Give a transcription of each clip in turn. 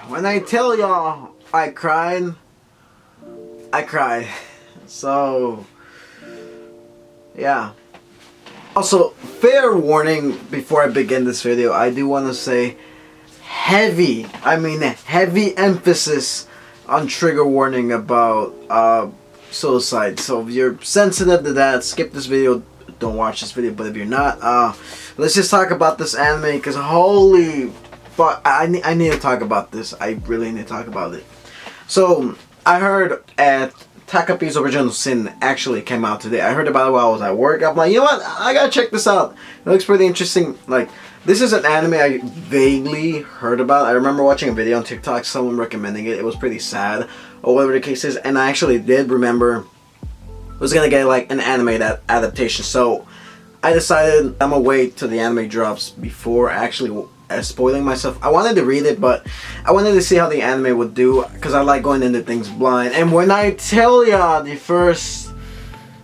When I tell y'all I cried, I cried. So, yeah. Also, fair warning before I begin this video, I do want to say heavy emphasis on trigger warning about suicide. So if you're sensitive to that, skip this video, don't watch this video. But if you're not, let's just talk about this anime, because holy fuck, I need to talk about this. I really need to talk about it. So I heard Takopis Original Sin actually came out today. I heard about it while I was at work. I'm like, you know what? I gotta check this out. It looks pretty interesting. Like, this is an anime I vaguely heard about. I remember watching a video on TikTok, someone recommending it. It was pretty sad, or whatever the case is. And I actually did remember I was gonna get like an anime adaptation. So I decided I'm gonna wait till the anime drops before actually spoiling myself. I wanted to read it, but I wanted to see how the anime would do, because I like going into things blind. And when I tell ya the first,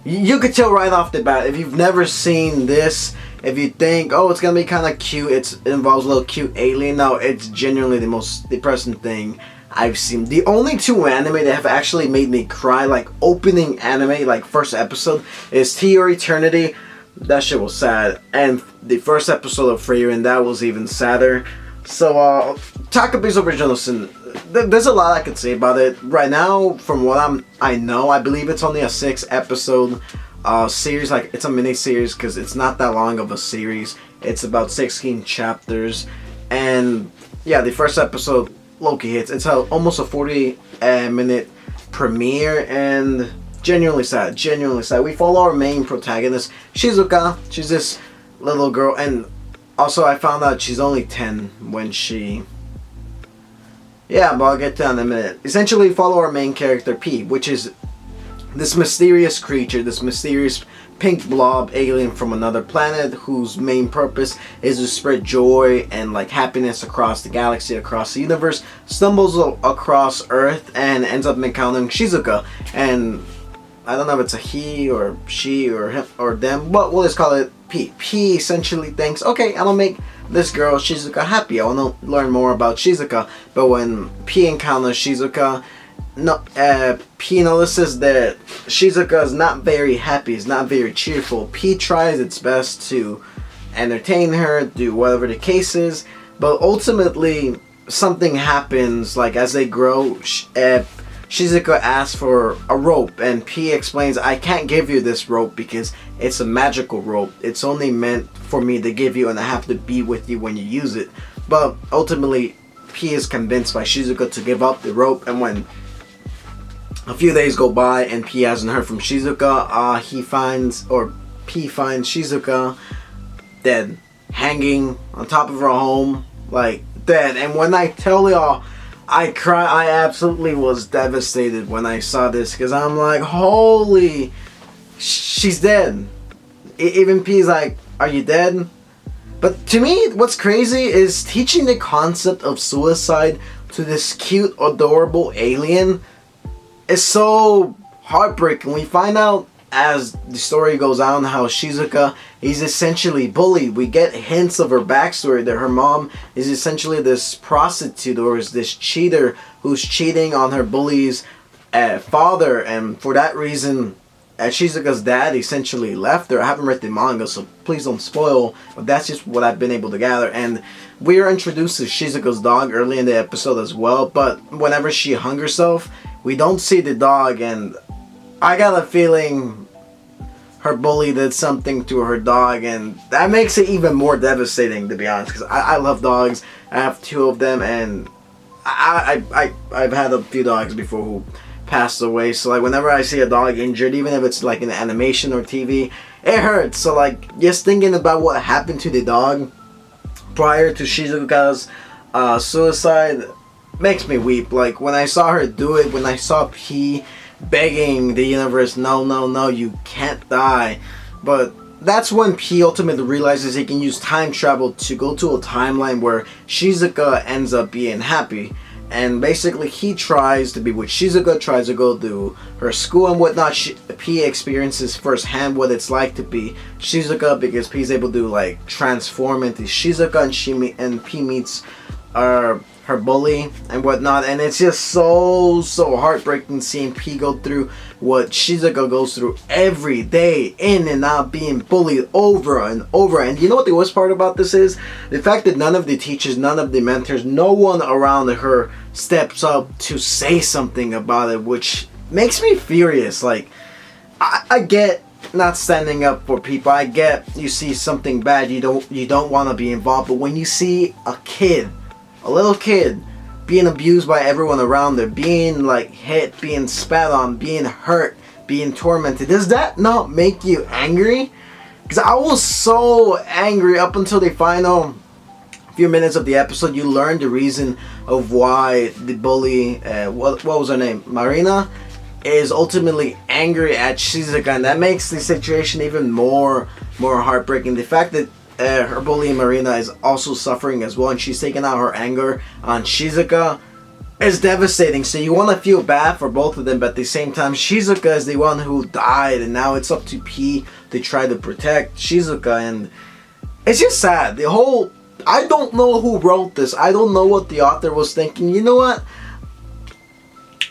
you could tell right off the bat, if you've never seen this, if you think, oh, it's gonna be kind of cute, it involves a little cute alien, no, it's genuinely the most depressing thing I've seen. The only two anime that have actually made me cry, like opening anime, like first episode, is To Your Eternity. That shit was sad. And the first episode of Frieren, that was even sadder. So, Takopis Original Sin, there's a lot I could say about it. Right now, from what I know, I believe it's only a 6-episode series. Like, it's a mini-series, because it's not that long of a series. It's about 16 chapters. And, yeah, the first episode, low-key hits. It's almost a 40-minute premiere, and genuinely sad, genuinely sad. We follow our main protagonist, Shizuka. She's this little girl, and also I found out she's only 10 when she... Yeah, but I'll get to that in a minute. Essentially, follow our main character, P, which is this mysterious creature, this mysterious pink blob alien from another planet, whose main purpose is to spread joy and like happiness across the galaxy, across the universe. Stumbles across Earth and ends up encountering Shizuka, and I don't know if it's a he or she or him or them, but we'll just call it P. P essentially thinks, okay, I'm gonna make this girl Shizuka happy. I want to learn more about Shizuka. But when P encounters Shizuka, P notices that Shizuka is not very happy, is not very cheerful. P tries its best to entertain her, do whatever the case is, but ultimately something happens. Like, as they grow, Shizuka asks for a rope, and P explains, I can't give you this rope because it's a magical rope. It's only meant for me to give you, and I have to be with you when you use it. But ultimately, P is convinced by Shizuka to give up the rope, and when a few days go by and P hasn't heard from Shizuka, P finds Shizuka dead, hanging on top of her home, like dead. And when I tell y'all, I cry. I absolutely was devastated when I saw this, because I'm like, holy, she's dead. Even P's like, are you dead? But to me, what's crazy is teaching the concept of suicide to this cute, adorable alien is so heartbreaking. We find out as the story goes on how Shizuka is essentially bullied. We get hints of her backstory, that her mom is essentially this prostitute, or is this cheater who's cheating on her bully's father, and for that reason Shizuka's dad essentially left her. I haven't read the manga, so please don't spoil, but that's just what I've been able to gather. And we are introduced to Shizuka's dog early in the episode as well, but whenever she hung herself, we don't see the dog, and I got a feeling her bully did something to her dog, and that makes it even more devastating, to be honest, because I love dogs. I have 2 of them, and I've had a few dogs before who passed away, so like whenever I see a dog injured, even if it's like in animation or TV, it hurts. So like, just thinking about what happened to the dog prior to Shizuka's suicide makes me weep. Like, when I saw her do it, when I saw P begging the universe, no, no, no, you can't die. But that's when P ultimately realizes he can use time travel to go to a timeline where Shizuka ends up being happy. And basically he tries to be with Shizuka, tries to go to her school and whatnot. P experiences firsthand what it's like to be Shizuka, because P is able to like transform into Shizuka, and P meets her bully and whatnot, and it's just so heartbreaking seeing P go through what Shizuka goes through every day, in and out, being bullied over and over. And you know what the worst part about this is? The fact that none of the teachers, none of the mentors, no one around her steps up to say something about it, which makes me furious. Like, I get not standing up for people. I get you see something bad, you don't want to be involved, but when you see a little kid being abused by everyone around her, being like hit, being spat on, being hurt, being tormented, does that not make you angry? Because I was so angry up until the final few minutes of the episode. You learn the reason of why the bully, what was her name, Marina, is ultimately angry at Shizuka, and that makes the situation even more heartbreaking. The fact that her bully Marina is also suffering as well, and she's taking out her anger on Shizuka, is devastating. So you want to feel bad for both of them, but at the same time, Shizuka is the one who died, and now it's up to P to try to protect Shizuka, and it's just sad. The whole, I don't know who wrote this. I don't know what the author was thinking. You know what?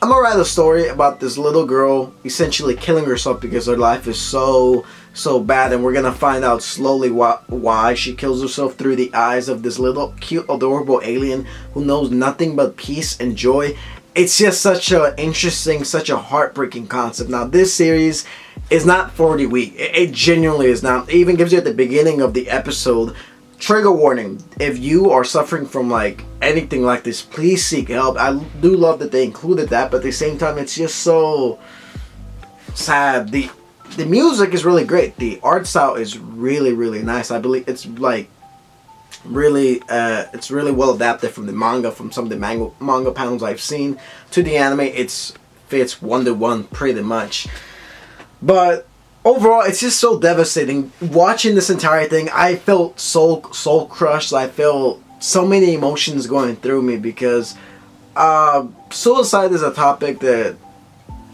I'm gonna write a story about this little girl essentially killing herself because her life is so bad, and we're gonna find out slowly why she kills herself through the eyes of this little cute adorable alien who knows nothing but peace and joy. It's just such a interesting, such a heartbreaking concept. Now this series is not for the weak. It genuinely is not. It even gives you at the beginning of the episode, trigger warning, if you are suffering from like anything like this, please seek help. I do love that they included that, but at the same time, it's just so sad. The music is really great. The art style is really nice. I believe it's like really it's really well adapted from the manga, from some of the manga panels I've seen to the anime. It fits 1-to-1 pretty much. But overall, it's just so devastating. Watching this entire thing, I felt soul crushed. I felt so many emotions going through me because suicide is a topic that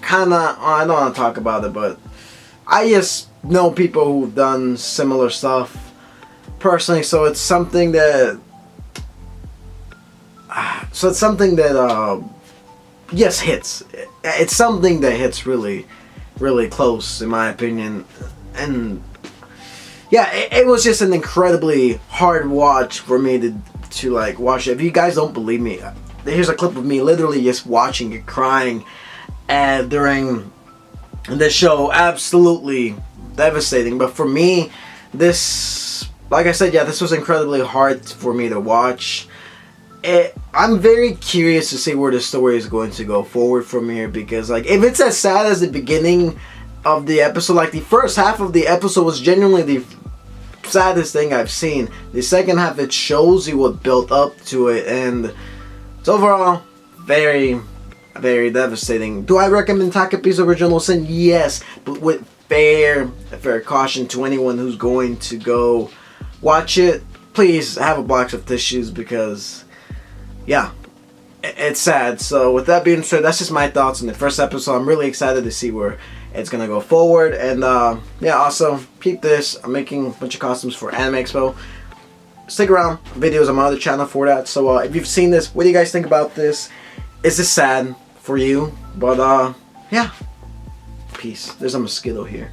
kind of, I don't want to talk about it, but I just know people who've done similar stuff personally, so it's something that yes, hits. It's something that hits really close, in my opinion. And yeah, it was just an incredibly hard watch for me to like watch it. If you guys don't believe me, here's a clip of me literally just watching it, crying during the show. Absolutely devastating. But for me, this, like I said, yeah, this was incredibly hard for me to watch. I'm very curious to see where the story is going to go forward from here, because like, if it's as sad as the beginning of the episode, like the first half of the episode was genuinely the saddest thing I've seen. The second half, it shows you what built up to it, and it's overall very devastating. Do I recommend Takopis Original Sin? Yes, but with fair caution to anyone who's going to go watch it. Please have a box of tissues, because yeah, it's sad. So with that being said, that's just my thoughts on the first episode. I'm really excited to see where it's gonna go forward. And yeah, also keep this. I'm making a bunch of costumes for Anime Expo. Stick around, videos on my other channel for that. So if you've seen this, what do you guys think about this? Is this sad for you? But yeah, peace. There's a mosquito here.